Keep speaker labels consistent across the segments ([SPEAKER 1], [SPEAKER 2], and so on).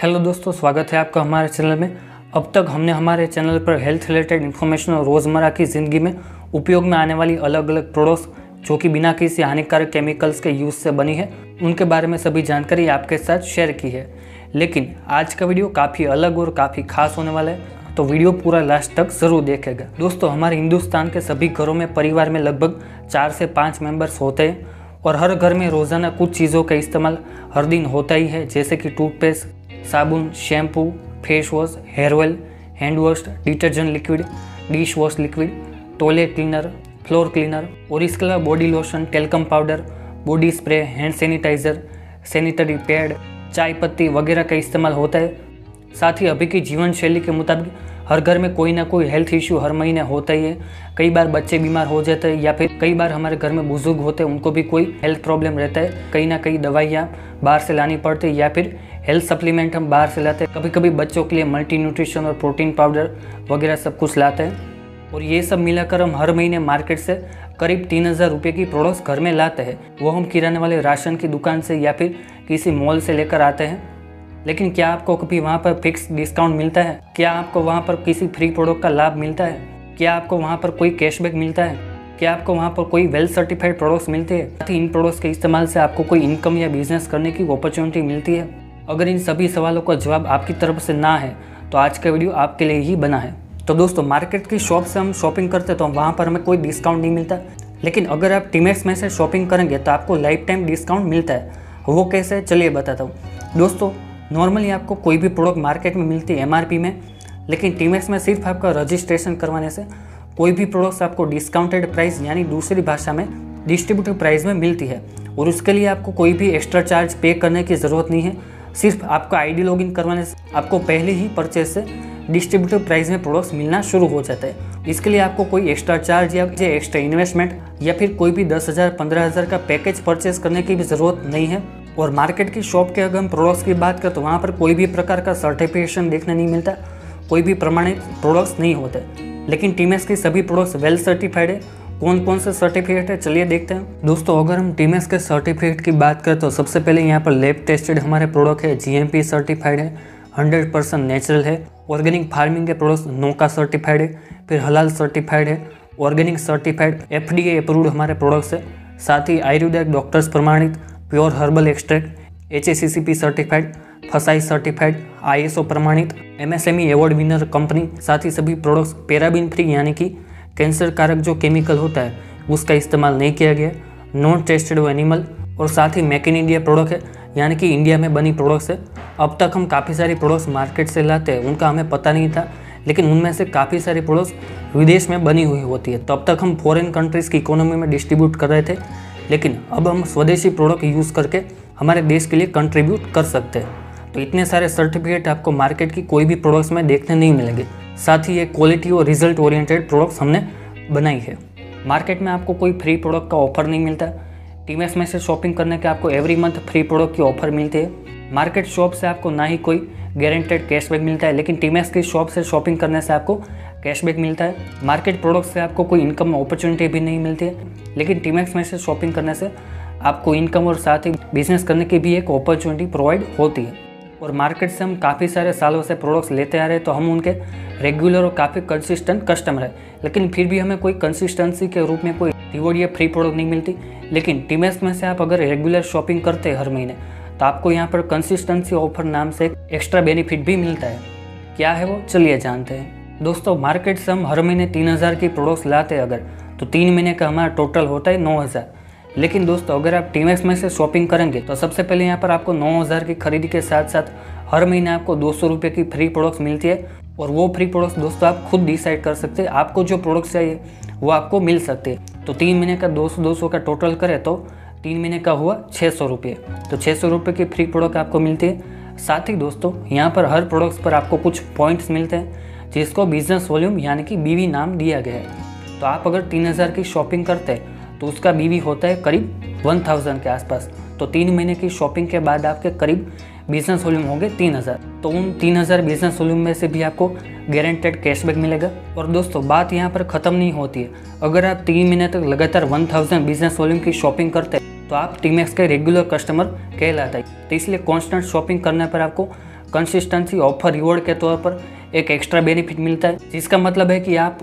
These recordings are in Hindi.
[SPEAKER 1] हेलो दोस्तों, स्वागत है आपका हमारे चैनल में। अब तक हमने हमारे चैनल पर हेल्थ रिलेटेड इन्फॉर्मेशन और रोज़मर्रा की ज़िंदगी में उपयोग में आने वाली अलग अलग प्रोडक्ट्स जो कि बिना किसी हानिकारक केमिकल्स के यूज़ से बनी है, उनके बारे में सभी जानकारी आपके साथ शेयर की है। लेकिन आज का वीडियो काफ़ी अलग और काफ़ी खास होने वाला है, तो वीडियो पूरा लास्ट तक ज़रूर देखेगा। दोस्तों, हमारे हिंदुस्तान के सभी घरों में परिवार में लगभग 4 से 5 मेंबर्स होते हैं और हर घर में रोज़ाना कुछ चीज़ों का इस्तेमाल हर दिन होता ही है, जैसे कि टूथपेस्ट, साबुन, shampoo, face wash, hair oil, hand wash, detergent liquid, dish wash liquid, toilet cleaner, floor cleaner और इसके अलावा body lotion, talcum powder, body spray, hand sanitiser, sanitary pad, चाय पत्ती वगैरह का इस्तेमाल होता है। साथ ही अभी की जीवन शैली के मुताबिक हर घर में कोई ना कोई हेल्थ इश्यू हर महीने होता ही है। कई बार बच्चे बीमार हो जाते हैं या फिर कई बार हमारे घर में बुजुर्ग होते हैं, उनको भी कोई हेल्थ प्रॉब्लम रहता है। कहीं ना कहीं दवाइयाँ बाहर से लानी पड़ती है या फिर हेल्थ सप्लीमेंट हम बाहर से लाते हैं। कभी कभी बच्चों के लिए मल्टी न्यूट्रिशन और प्रोटीन पाउडर वगैरह सब कुछ लाते हैं और ये सब मिलाकर हम हर महीने मार्केट से करीब 3000 रुपये की प्रोडक्ट्स घर में लाते हैं। वो हम किराने वाले राशन की दुकान से या फिर किसी मॉल से लेकर आते हैं। लेकिन क्या आपको कभी वहाँ पर फिक्स डिस्काउंट मिलता है? क्या आपको वहाँ पर किसी फ्री प्रोडक्ट का लाभ मिलता है? क्या आपको वहाँ पर कोई कैशबैक मिलता है? क्या आपको वहाँ पर कोई वेल सर्टिफाइड प्रोडक्ट्स मिलते हैं? साथ ही इन प्रोडक्ट्स के इस्तेमाल से आपको कोई इनकम या बिजनेस करने की अपॉर्चुनिटी मिलती है? अगर इन सभी सवालों का जवाब आपकी तरफ से ना है तो आज का वीडियो आपके लिए ही बना है। तो दोस्तों, मार्केट की शॉप से हम शॉपिंग करते तो वहाँ पर हमें कोई डिस्काउंट नहीं मिलता, लेकिन अगर आप टीमेक्स में से शॉपिंग करेंगे तो आपको लाइफ टाइम डिस्काउंट मिलता है। वो कैसे, चलिए बताता हूँ। दोस्तों, नॉर्मली आपको कोई भी प्रोडक्ट मार्केट में मिलती है MRP में, लेकिन टीमेक्स में सिर्फ आपका रजिस्ट्रेशन करवाने से कोई भी प्रोडक्ट्स आपको डिस्काउंटेड प्राइस यानी दूसरी भाषा में डिस्ट्रीब्यूटिव प्राइस में मिलती है और उसके लिए आपको कोई भी एक्स्ट्रा चार्ज पे करने की ज़रूरत नहीं है। सिर्फ आपका ID लॉगिन करवाने से आपको पहले ही परचेज से डिस्ट्रीब्यूटिव प्राइस में प्रोडक्ट्स मिलना शुरू हो जाता है। इसके लिए आपको कोई एक्स्ट्रा चार्ज या एक्स्ट्रा इन्वेस्टमेंट या फिर कोई भी 10,000 15,000 का पैकेज परचेज करने की भी ज़रूरत नहीं है। और मार्केट की शॉप के अगर हम प्रोडक्ट्स की बात करें तो वहाँ पर कोई भी प्रकार का सर्टिफिकेशन देखने नहीं मिलता, कोई भी प्रमाणित प्रोडक्ट्स नहीं होते। लेकिन टीमेक्स की सभी प्रोडक्ट्स वेल सर्टिफाइड है। कौन कौन से सर्टिफिकेट है, चलिए देखते हैं। दोस्तों, अगर हम टीमेक्स के सर्टिफिकेट की बात करें तो सबसे पहले यहाँ पर लैब टेस्टेड हमारे प्रोडक्ट है, GMP सर्टिफाइड है, 100% नेचुरल है। ऑर्गेनिक फार्मिंग के प्रोडक्ट्स नोका सर्टिफाइड है, फिर हलाल सर्टिफाइड है, ऑर्गेनिक सर्टिफाइड FDA अप्रूव्ड हमारे प्रोडक्ट्स है। साथ ही आयुर्वेदिक डॉक्टर्स प्रमाणित, pure herbal extract, HACCP certified, फसाई सर्टिफाइड, ISO प्रमाणित, MSME अवार्ड विनर कंपनी। साथ ही सभी प्रोडक्ट्स पैराबिन फ्री यानी कि कैंसर कारक जो केमिकल होता है उसका इस्तेमाल नहीं किया गया, नॉन टेस्टेड एनिमल और साथ ही मेक इन इंडिया प्रोडक्ट है यानी कि इंडिया में बनी प्रोडक्ट्स है। अब तक हम काफ़ी सारी प्रोडक्ट्स मार्केट से लाते हैं, उनका हमें पता नहीं था, लेकिन उनमें से काफ़ी सारी प्रोडक्ट्स विदेश में बनी हुई होती है। तब तक हम फॉरेन कंट्रीज़ की इकोनॉमी में डिस्ट्रीब्यूट कर रहे थे, लेकिन अब हम स्वदेशी प्रोडक्ट यूज़ करके हमारे देश के लिए कंट्रीब्यूट कर सकते हैं। तो इतने सारे सर्टिफिकेट आपको मार्केट की कोई भी प्रोडक्ट्स में देखने नहीं मिलेंगे। साथ ही ये क्वालिटी और रिजल्ट ओरिएंटेड प्रोडक्ट्स हमने बनाई है। मार्केट में आपको कोई फ्री प्रोडक्ट का ऑफर नहीं मिलता। टीमेक्स में से शॉपिंग करने के आपको एवरी मंथ फ्री प्रोडक्ट की ऑफर मिलती है। मार्केट शॉप से आपको ना ही कोई गारंटेड कैशबैक मिलता है, लेकिन टीमेक्स की शॉप से शॉपिंग करने से आपको कैशबैक मिलता है। मार्केट प्रोडक्ट से आपको कोई इनकम अपॉर्चुनिटी भी नहीं मिलती है, लेकिन टीमेक्स में से शॉपिंग करने से आपको इनकम और साथ ही बिजनेस करने की भी एक अपॉर्चुनिटी प्रोवाइड होती है। और मार्केट से हम काफ़ी सारे सालों से प्रोडक्ट्स लेते आ रहे हैं, तो हम उनके रेगुलर और काफ़ी कंसिस्टेंट कस्टमर है, लेकिन फिर भी हमें कोई कंसिस्टेंसी के रूप में कोई रिवॉर्ड या फ्री प्रोडक्ट नहीं मिलती। लेकिन टीमेक्स में से आप अगर रेगुलर शॉपिंग करते हैं हर महीने, तो आपको यहाँ पर कंसिस्टेंसी ऑफर नाम से एक एक्स्ट्रा बेनिफिट भी मिलता है। क्या है वो, चलिए जानते हैं। दोस्तों, मार्केट से हम हर महीने 3000 की प्रोडक्ट्स लाते हैं अगर, तो 3 महीने का हमारा टोटल होता है 9000। लेकिन दोस्तों, अगर आप टीमेक्स में से शॉपिंग करेंगे तो सबसे पहले यहाँ पर आपको 9000 की खरीदी के साथ साथ हर महीने आपको 200 रुपये की फ्री प्रोडक्ट्स मिलती है। और वो फ्री प्रोडक्ट्स दोस्तों आप खुद डिसाइड कर सकते हैं, आपको जो प्रोडक्ट्स चाहिए वो आपको मिल सकते हैं। तो 3 महीने का 200 का टोटल करें तो 3 महीने का हुआ 600 रुपये। तो 600 रुपये की फ्री प्रोडक्ट आपको मिलती है। साथ ही दोस्तों, यहाँ पर हर प्रोडक्ट्स पर आपको कुछ पॉइंट्स मिलते हैं जिसको बिजनेस वॉल्यूम यानी कि BV नाम दिया गया है। तो आप अगर 3000 की शॉपिंग करते हैं तो उसका BV होता है करीब 1000 के आसपास। तो 3 महीने की शॉपिंग के बाद आपके करीब बिजनेस वॉल्यूम होंगे 3000। तो उन 3000 बिजनेस वॉल्यूम में से भी आपको गारंटेड कैशबैक मिलेगा। और दोस्तों, बात यहाँ पर ख़त्म नहीं होती है। अगर आप 3 महीने तक लगातार 1000 बिजनेस वॉल्यूम की शॉपिंग करते हैं तो आप टीमेक्स के रेगुलर कस्टमर कहलाता है। तो इसलिए कॉन्स्टेंट शॉपिंग करने पर आपको कंसिस्टेंसी ऑफर रिवॉर्ड के तौर पर एक एक्स्ट्रा बेनिफिट मिलता है, जिसका मतलब है कि आप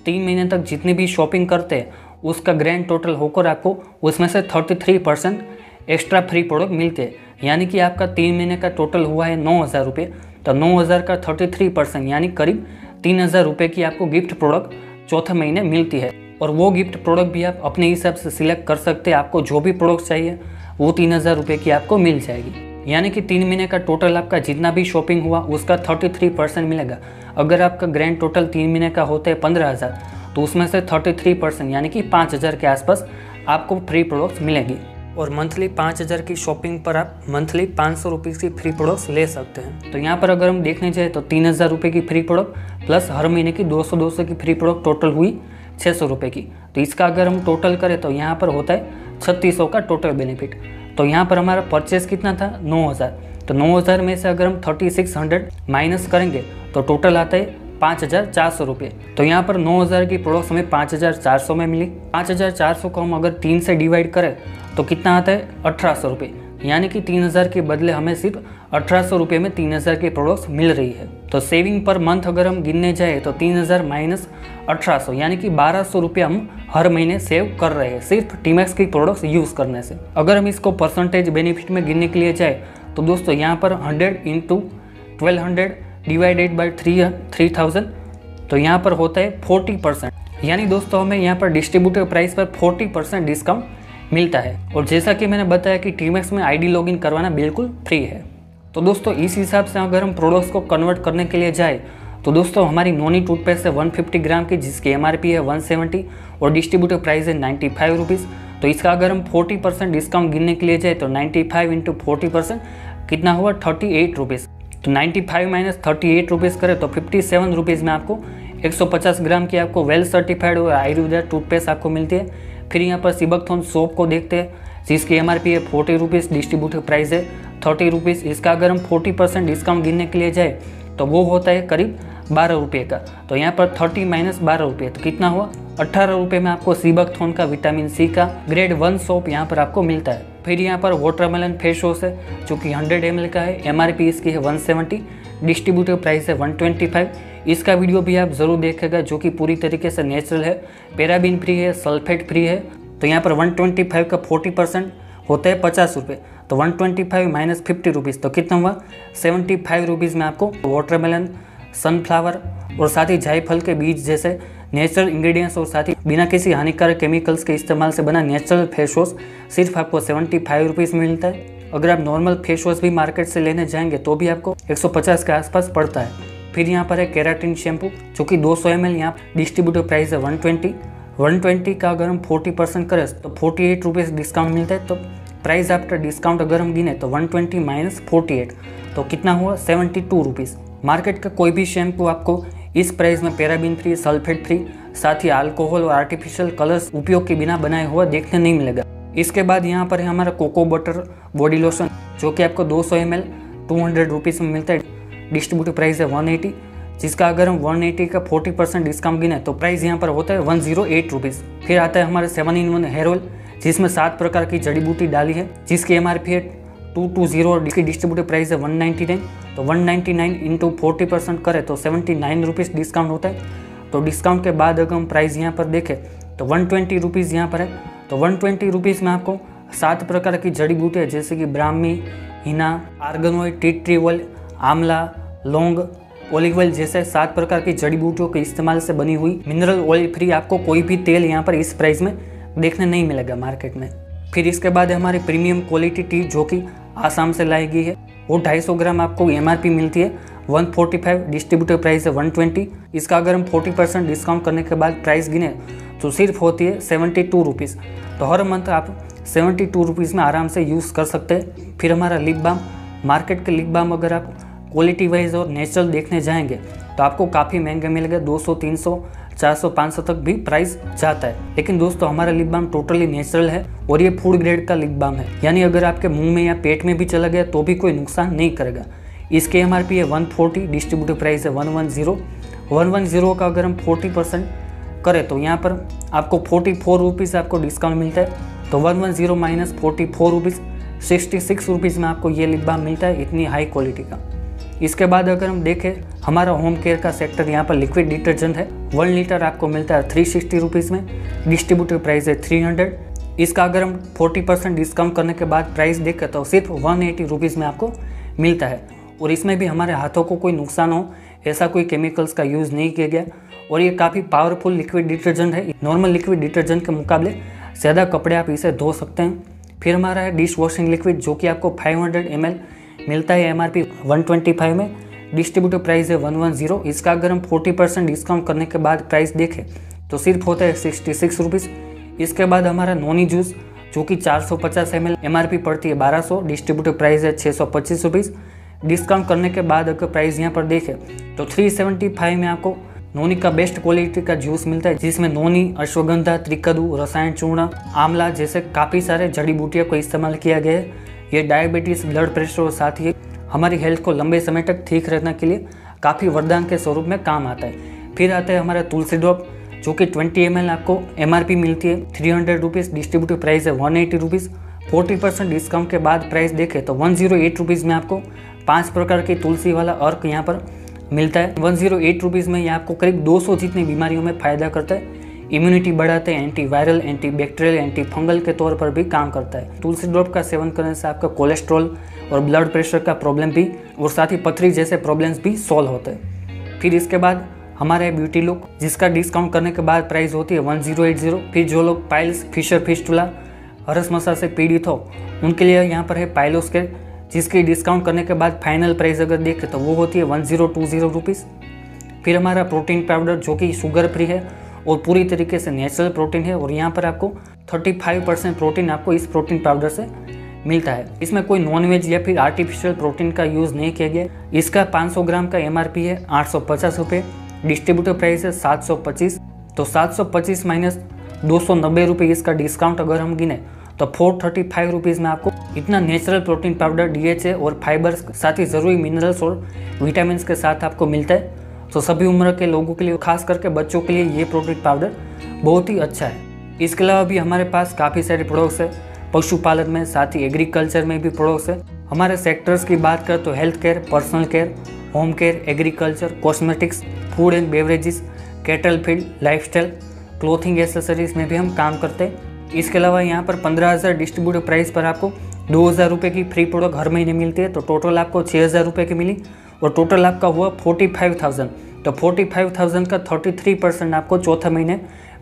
[SPEAKER 1] 3 महीने तक जितनी भी शॉपिंग करते हैं उसका ग्रैंड टोटल होकर आपको उसमें से 33% एक्स्ट्रा फ्री प्रोडक्ट मिलते हैं। यानी कि आपका 3 महीने का टोटल हुआ है 9,000 रुपये, तो 9,000 का 33% यानी करीब 3,000 रुपये की आपको गिफ्ट प्रोडक्ट चौथे महीने मिलती है। और वो गिफ्ट प्रोडक्ट भी आप अपने हिसाब से सिलेक्ट कर सकते हैं। आपको जो भी प्रोडक्ट चाहिए वो 3,000 रुपये की आपको मिल जाएगी। यानी कि 3 महीने का टोटल आपका जितना भी शॉपिंग हुआ उसका 33% मिलेगा। अगर आपका ग्रैंड टोटल 3 महीने का होता है 15,000, तो उसमें से 33% यानी कि 5,000 के आसपास आपको फ्री प्रोडक्ट्स मिलेगी। और मंथली 5,000 की शॉपिंग पर आप मंथली 500 रुपीज़ की फ्री प्रोडक्ट्स ले सकते हैं। तो यहाँ पर अगर हम देखने जाए तो 3,000 रुपये की फ्री प्रोडक्ट प्लस हर महीने की 200 की फ्री प्रोडक्ट टोटल हुई 600 रुपये की। तो इसका अगर हम टोटल करें तो यहाँ पर होता है 3,600 का टोटल बेनिफिट। तो यहाँ पर हमारा परचेस कितना था 9,000, तो 9,000 में से अगर हम 3,600 माइनस करेंगे तो टोटल आता है 5,400 रुपये। तो यहाँ पर 9,000 की प्रोडक्ट्स हमें 5,400 में मिली। 5,400 को हम अगर 3 से डिवाइड करें तो कितना आता है 1,800 रुपये। यानी कि 3,000 के बदले हमें सिर्फ 1,800 रुपये में 3,000 की प्रोडक्ट्स मिल रही है। तो सेविंग पर मंथ अगर हम गिनने जाए तो 3,000 माइनस 1,800 यानी कि 1,200 रुपये हम हर महीने सेव कर रहे हैं सिर्फ टीमैक्स की प्रोडक्ट्स यूज़ करने से। अगर हम इसको परसेंटेज बेनिफिट में गिनने के लिए जाए तो दोस्तों यहाँ पर 100 × 1,200 डिवाइडेड बाई 3,000, तो यहाँ पर होता है 40%। यानी दोस्तों हमें यहाँ पर डिस्ट्रीब्यूटर प्राइस पर 40% डिस्काउंट मिलता है। और जैसा कि मैंने बताया कि टीमैक्स में आईडी लॉगिन करवाना बिल्कुल फ्री है। तो दोस्तों इस हिसाब से अगर हम प्रोडक्ट्स को कन्वर्ट करने के लिए जाए तो दोस्तों हमारी नोनी टूथपेस्ट है 150 ग्राम की, जिसकी MRP है 170 और डिस्ट्रीब्यूटर प्राइस है 95 रुपीज़। तो इसका अगर हम 40% डिस्काउंट गिनने के लिए जाए तो 95 × 40% कितना हुआ 38 रुपीज़। तो 95 माइनस 38 रुपीज़ करें तो 57 रुपीज़ में आपको 150 ग्राम की आपको वेल सर्टिफाइड और आयुर्वेदा टूथपेस्ट आपको मिलती है। फिर यहाँ पर सिबकथॉर्न सोप को देखते हैं, जिसकी MRP है 40 रुपीज़, डिस्ट्रीब्यूटर प्राइस है 30 रुपीज़। इसका अगर हम 40% डिस्काउंट गिनने के लिए जाए तो वो होता है करीब 12 रुपये का। तो यहाँ पर 30 माइनस 12 रुपये तो कितना हुआ 18 रुपये में आपको सिबकथॉर्न का विटामिन C का ग्रेड 1 सोप यहाँ पर आपको मिलता है। फिर यहाँ पर वाटरमेलन फेस वॉश है जो कि 100 ml का है, MRP इसकी है 170, डिस्ट्रीब्यूटर प्राइस है 125। इसका वीडियो भी आप ज़रूर देखेगा जो कि पूरी तरीके से नेचुरल है, पैराबिन फ्री है, सल्फेट फ्री है। तो यहाँ पर 125 का 40% होता है 50 रुपये, तो 125 माइनस 50 रुपीज़ तो कितना हुआ 75 रुपीज़ में आपको वाटरमेलन, सनफ्लावर और साथ ही जायफल के बीज जैसे नेचुरल इंग्रेडिएंट्स और साथ ही बिना किसी हानिकारक केमिकल्स के इस्तेमाल से बना नेचुरल फेस वॉश सिर्फ आपको 75 रुपीज़ में मिलता है। अगर आप नॉर्मल फेस वॉश भी मार्केट से लेने जाएंगे तो भी आपको 150 के आसपास पड़ता है। फिर यहाँ पर है केराटिन शैम्पू जो कि 200 ml, यहाँ डिस्ट्रीब्यूटर प्राइस है 120 का अगर हम 40% करें तो 48 रुपीज़ डिस्काउंट मिलता है। तो प्राइस आफ्टर डिस्काउंट अगर हम गिने तो 120 माइनस 48 तो कितना हुआ 72 रुपीज़। मार्केट का कोई भी शैम्पू आपको इस प्राइस में पैराबिन फ्री, सल्फेट फ्री, साथ ही अल्कोहल और आर्टिफिशियल कलर्स उपयोग के बिना बनाया हुआ देखने नहीं मिलेगा। इसके बाद यहाँ पर है हमारा कोको बटर बॉडी लोशन जो कि आपको 200 ml 200 रुपीज़ में मिलता है, डिस्ट्रीब्यूटर प्राइस है 180, जिसका अगर हम 180 का 40% डिस्काउंट गिने तो प्राइस यहाँ पर होता है 108 रुपीज़। फिर आता है हमारे 7-in-1 हेयर ऑयल जिसमें 7 प्रकार की जड़ी बूटी डाली है, जिसकी MRP है 220 और इसकी डिस्ट्रीब्यूटर प्राइस है 199। तो 199 इंटू 40% करें तो 79 रुपीज़ डिस्काउंट होता है। तो डिस्काउंट के बाद अगर हम प्राइस यहाँ पर देखें तो 120 रुपीज़ यहाँ पर है। तो 120 रुपीज़ में आपको 7 प्रकार की जड़ी बूटी है जैसे कि ब्राह्मी, हिना, आर्गेनॉइड, टी ट्री ऑयल, आंवला, लौंग, ऑलिव ऑयल जैसे 7 प्रकार की जड़ी बूटियों के इस्तेमाल से बनी हुई मिनरल ऑयल फ्री आपको कोई भी तेल यहाँ पर इस प्राइस में देखने नहीं मिलेगा मार्केट में। फिर इसके बाद हमारी प्रीमियम क्वालिटी टी जो कि आसाम से लाई गई है, वो 250 ग्राम आपको MRP मिलती है 145, डिस्ट्रीब्यूटर प्राइस है 120। इसका अगर हम 40% डिस्काउंट करने के बाद प्राइस गिने तो सिर्फ होती है 72 रुपीज़। तो हर मंथ आप 72 रुपीज़ में आराम से यूज़ कर सकते हैं। फिर हमारा लिप बाम, मार्केट के लिप बाम अगर आप क्वालिटी वाइज और नेचुरल देखने जाएंगे तो आपको काफ़ी महंगे मिलेगा, 200, 300, 400, 500 तक भी प्राइस जाता है। लेकिन दोस्तों हमारा लिप बाम टोटली नेचुरल है और ये फूड ग्रेड का लिप बाम है, यानी अगर आपके मुंह में या पेट में भी चला गया तो भी कोई नुकसान नहीं करेगा। इसके MRP है 140, डिस्ट्रीब्यूटर प्राइस है 110। 110 का अगर हम 40% करें तो यहाँ पर आपको 44 रुपीज़ आपको डिस्काउंट मिलता है। तो 110 माइनस 44 रुपीज़ 66 रुपीज़ में आपको ये लिप बाम मिलता है इतनी हाई क्वालिटी का। इसके बाद अगर हम देखें हमारा होम केयर का सेक्टर, यहाँ पर लिक्विड डिटर्जेंट है 1 लीटर आपको मिलता है 360 रुपीज़ में, डिस्ट्रीब्यूटर प्राइस है 300। इसका अगर हम 40% डिस्काउंट करने के बाद प्राइस देखें तो सिर्फ 180 रुपीज़ में आपको मिलता है। और इसमें भी हमारे हाथों को कोई नुकसान हो ऐसा कोई केमिकल्स का यूज़ नहीं किया गया। और ये काफ़ी पावरफुल लिक्विड डिटर्जेंट है, नॉर्मल लिक्विड डिटर्जेंट के मुकाबले ज़्यादा कपड़े आप इसे धो सकते हैं। फिर हमारा है डिश वॉशिंग लिक्विड जो कि आपको 500 ml मिलता है MRP 125 में, डिस्ट्रीब्यूटर प्राइस है 110। इसका अगर हम 40% डिस्काउंट करने के बाद प्राइस देखें तो सिर्फ होता है 66 रुपीज़। इसके बाद हमारा नोनी जूस जो कि 450 ml MRP पड़ती है 1200, डिस्ट्रीब्यूटर प्राइस है 625 रुपीज़। डिस्काउंट करने के बाद अगर प्राइस यहाँ पर देखें तो 375 में आपको नोनी का बेस्ट क्वालिटी का जूस मिलता है, जिसमें नोनी, अश्वगंधा, त्रिकदु, रसायन चूर्ण, आंवला जैसे काफ़ी सारे जड़ी बूटियों को इस्तेमाल किया गया है। ये डायबिटीज़, ब्लड प्रेशर और साथ ही हमारी हेल्थ को लंबे समय तक ठीक रखने के लिए काफ़ी वरदान के स्वरूप में काम आता है। फिर आता है हमारा तुलसी ड्रॉप जो कि 20 ml आपको MRP मिलती है 300 रुपीज़, डिस्ट्रीब्यूटर प्राइस है 180 रुपीज़। 40% डिस्काउंट के बाद प्राइस देखें तो 108 रुपीज़ में आपको 5 प्रकार की तुलसी वाला अर्क यहाँ पर मिलता है। 108 रुपीज़ में ये आपको करीब 200 जितनी बीमारियों में फ़ायदा करता है, इम्यूनिटी बढ़ाते हैं, anti viral, anti bacterial, anti fungal के तौर पर भी काम करता है। तुलसी ड्रॉप का सेवन करने से आपका कोलेस्ट्रॉल और ब्लड प्रेशर का प्रॉब्लम भी और साथ ही पथरी जैसे प्रॉब्लम्स भी सॉल्व होते हैं। फिर इसके बाद हमारा है ब्यूटी लुक जिसका डिस्काउंट करने के बाद प्राइस होती है 1080। फिर जो लोग पाइल्स, फिशर फिस्टुला, हरस मसा से पीड़ित हो उनके लिए यहाँ पर है पाइलोस्केर जिसकी डिस्काउंट करने के बाद फाइनल प्राइस अगर देखें तो वो होती है 1020 रुपीज़। फिर हमारा प्रोटीन पाउडर जो कि शुगर फ्री है और पूरी तरीके से नेचुरल प्रोटीन है और यहाँ पर आपको 35% प्रोटीन आपको इस प्रोटीन पाउडर से मिलता है। इसमें कोई नॉनवेज या फिर आर्टिफिशियल प्रोटीन का यूज़ नहीं किया गया। इसका 500 ग्राम का MRP है 850 रुपये, डिस्ट्रीब्यूटर प्राइस है 725। तो 725 माइनस 290 रुपये इसका डिस्काउंट अगर हम गिने तो 435 रुपीज़ में आपको इतना नेचुरल प्रोटीन पाउडर DHA और फाइबर साथ ही ज़रूरी मिनरल्स और विटामिन के साथ आपको मिलता है। तो सभी उम्र के लोगों के लिए, खास करके बच्चों के लिए ये प्रोटीन पाउडर बहुत ही अच्छा है। इसके अलावा भी हमारे पास काफ़ी सारे प्रोडक्ट्स है पशुपालन में, साथ ही एग्रीकल्चर में भी प्रोडक्ट्स है। हमारे सेक्टर्स की बात करें तो health care, personal care, home care, agriculture, cosmetics, food and beverages, cattle feed, lifestyle, clothing accessories में भी हम काम करते हैं। इसके अलावा यहाँ पर 15,000 डिस्ट्रीब्यूटर प्राइस पर आपको 2,000 रुपये की फ्री प्रोडक्ट हर महीने मिलती है। तो टोटल आपको 6,000 रुपये की मिली और टोटल आपका हुआ 45,000। तो 45,000 का 33% आपको चौथे महीने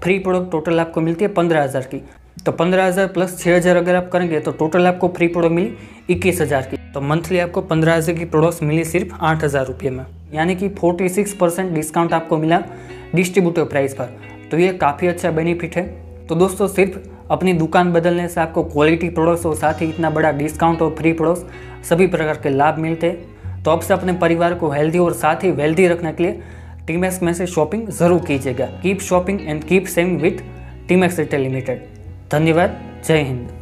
[SPEAKER 1] फ्री प्रोडक्ट टोटल आपको मिलती है 15,000 की। तो 15,000 प्लस 6,000 अगर आप करेंगे तो टोटल आपको फ्री प्रोडक्ट मिली 21,000 की। तो मंथली आपको 15,000 की प्रोडक्ट्स मिली सिर्फ 8,000 रुपये में, यानी कि 46% डिस्काउंट आपको मिला डिस्ट्रीब्यूटर प्राइस पर। तो ये काफ़ी अच्छा बेनिफिट है। तो दोस्तों सिर्फ अपनी दुकान बदलने से आपको क्वालिटी प्रोडक्ट्स और साथ ही इतना बड़ा डिस्काउंट और फ्री प्रोडक्ट्स सभी प्रकार के लाभ मिलते हैं। तो अब से अपने परिवार को हेल्दी और साथ ही वेल्दी रखने के लिए टीमैक्स में से शॉपिंग जरूर कीजिएगा। Keep shopping and keep saving with TMAX retail limited. धन्यवाद। जय हिंद।